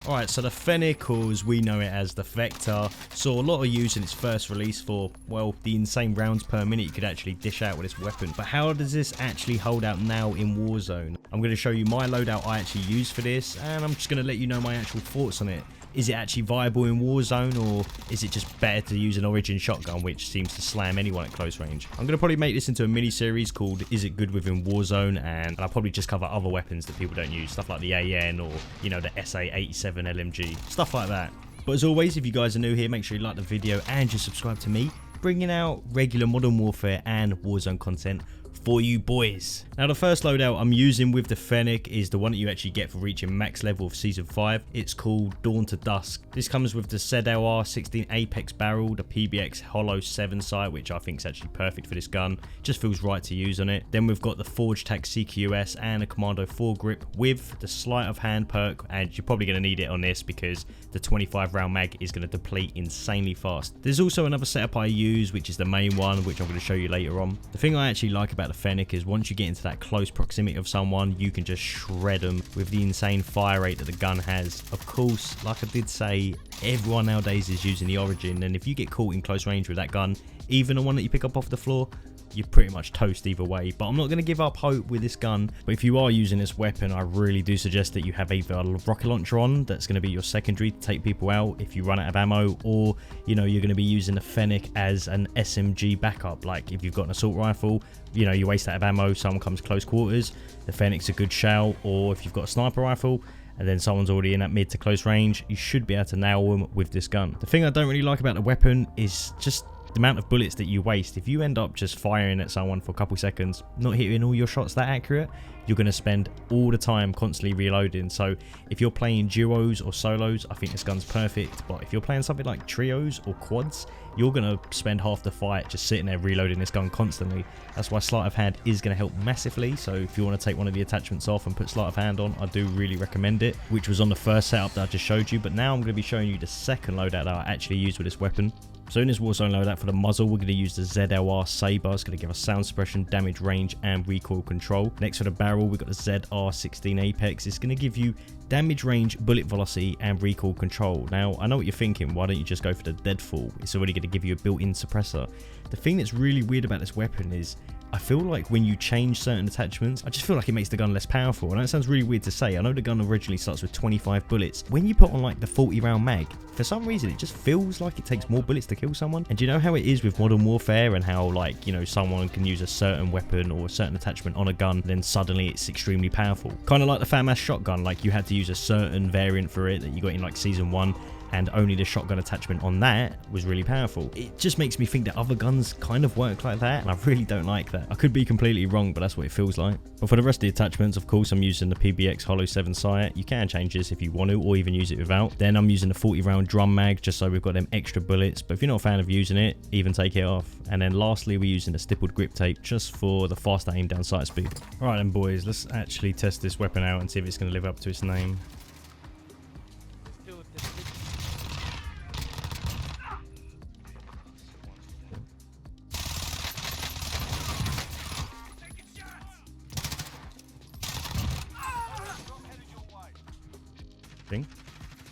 Alright, so the Fennec, or as we know it as the Vector, saw a lot of use in its first release for, well, the insane rounds per minute you could actually dish out with this weapon. But how does this actually hold out now in Warzone? I'm going to show you my loadout I actually use for this, and I'm just going to let you know my actual thoughts on it. Is it actually viable in Warzone, or is it just better to use an Origin shotgun, which seems to slam anyone at close range? I'm going to probably make this into a mini-series called Is It Good Within Warzone, and I'll probably just cover other weapons that people don't use, stuff like the AN or, you know, the SA-87 LMG, stuff like that. But as always, if you guys are new here, make sure you like the video and just subscribe to me, bringing out regular Modern Warfare and Warzone content for you boys. Now the first loadout I'm using with the Fennec is the one that you actually get for reaching max level of Season 5. It's called Dawn to Dusk. This comes with the ZLR-16 Apex barrel, the PBX Hollow 7 sight, which I think is actually perfect for this gun. Just feels right to use on it. Then we've got the Forge Tac CQS and a Commando foregrip with the sleight of hand perk, and you're probably going to need it on this because the 25 round mag is going to deplete insanely fast. There's also another setup I use, which is the main one, which I'm going to show you later on. The thing I actually like about the Fennec is once you get into that close proximity of someone, you can just shred them with the insane fire rate that the gun has. Of course, like I did say, everyone nowadays is using the Origin, and if you get caught in close range with that gun, even the one that you pick up off the floor, you're pretty much toast either way. But I'm not going to give up hope with this gun. But if you are using this weapon, I really do suggest that you have either a rocket launcher on, that's going to be your secondary to take people out if you run out of ammo, or, you know, you're going to be using the Fennec as an SMG backup. Like if you've got an assault rifle, you know, you waste out of ammo, someone comes close quarters, the Fennec's a good shout. Or if you've got a sniper rifle and then someone's already in at mid to close range, you should be able to nail them with this gun. The thing I don't really like about the weapon is just the amount of bullets that you waste. If you end up just firing at someone for a couple seconds, not hitting all your shots that accurate, you're going to spend all the time constantly reloading. So if you're playing duos or solos, I think this gun's perfect. But if you're playing something like trios or quads, you're going to spend half the fight just sitting there reloading this gun constantly. That's why sleight of hand is going to help massively. So if you want to take one of the attachments off and put sleight of hand on, I do really recommend it, which was on the first setup that I just showed you. But now I'm going to be showing you the second loadout that I actually use with this weapon. So in this Warzone loadout, for the muzzle, we're going to use the ZLR Sabre. It's going to give us sound suppression, damage range, and recoil control. Next for the barrel, we've got the ZR-16 Apex. It's going to give you damage range, bullet velocity, and recoil control. Now, I know what you're thinking. Why don't you just go for the deadfall? It's already going to give you a built-in suppressor. The thing that's really weird about this weapon is I feel like when you change certain attachments, I just feel like it makes the gun less powerful. And that sounds really weird to say. I know the gun originally starts with 25 bullets. When you put on like the 40 round mag, for some reason it just feels like it takes more bullets to kill someone. And do you know how it is with Modern Warfare and how, like, you know, someone can use a certain weapon or a certain attachment on a gun, then suddenly it's extremely powerful. Kind of like the FAMAS shotgun, like you had to use a certain variant for it that you got in like Season 1. And only the shotgun attachment on that was really powerful. It just makes me think that other guns kind of work like that, and I really don't like that. I could be completely wrong, but that's what it feels like. But for the rest of the attachments, of course, I'm using the PBX Hollow 7 sight. You can change this if you want to, or even use it without. Then I'm using the 40 round drum mag, just so we've got them extra bullets. But if you're not a fan of using it, even take it off. And then lastly, we're using the stippled grip tape, just for the faster aim down sight speed. All right then, boys, let's actually test this weapon out and see if it's going to live up to its name.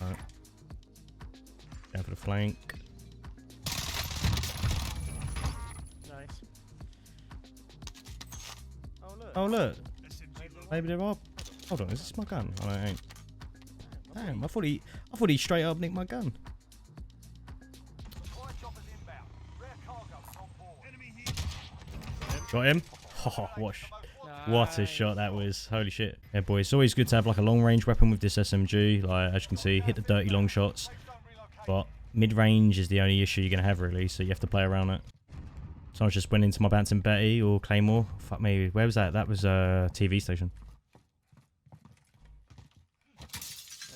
Alright. Down for the flank. Nice. Oh look. Maybe there are. Hold on, is this my gun? Oh, no, it ain't. Damn, I thought he straight up nicked my gun. Got him. Oh, what a shot that was. Holy shit. Yeah, boys, it's always good to have like a long range weapon with this SMG. Like, as you can see, hit the dirty long shots. But mid range is the only issue you're going to have, really. So you have to play around it. Someone just went into my Bouncing Betty or Claymore. Fuck me. Where was that? That was a TV station. I'm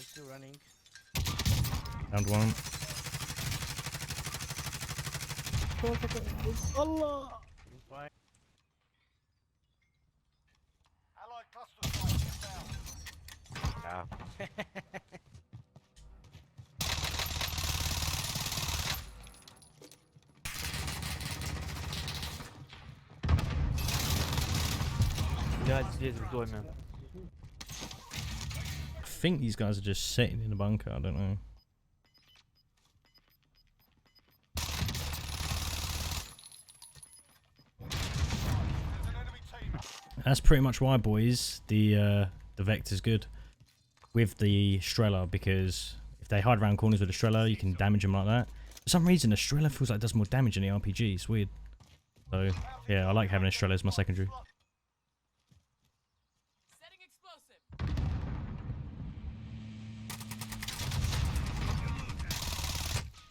still running. Found one. Allah! Yeah. Ja, dit is door, man. think these guys are just sitting in a bunker. I don't know. That's pretty much why, boys, the Vector's good with the Strela, because if they hide around corners with the Strela, you can damage them like that. For some reason, the Strela feels like it does more damage than the RPG. It's weird. So, yeah, I like having a Strela as my secondary.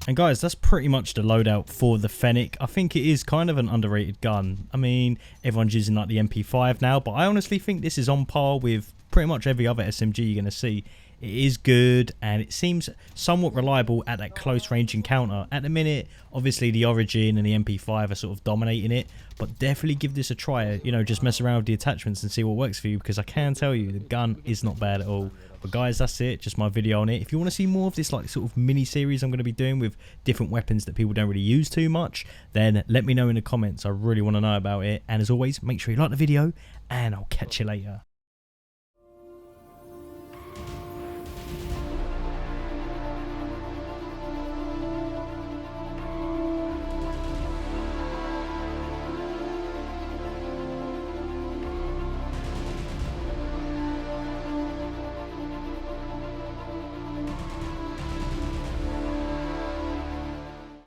And guys, that's pretty much the loadout for the Fennec. I think it is kind of an underrated gun. I mean, everyone's using like the MP5 now, but I honestly think this is on par with pretty much every other SMG you're going to see. It is good, and it seems somewhat reliable at that close range encounter. At the minute, obviously the Origin and the MP5 are sort of dominating it, but definitely give this a try. You know, just mess around with the attachments and see what works for you, because I can tell you the gun is not bad at all. But guys, that's it, just my video on it. If you want to see more of this like sort of mini series I'm going to be doing with different weapons that people don't really use too much, then let me know in the comments. I really want to know about it. And as always, make sure you like the video, and I'll catch you later.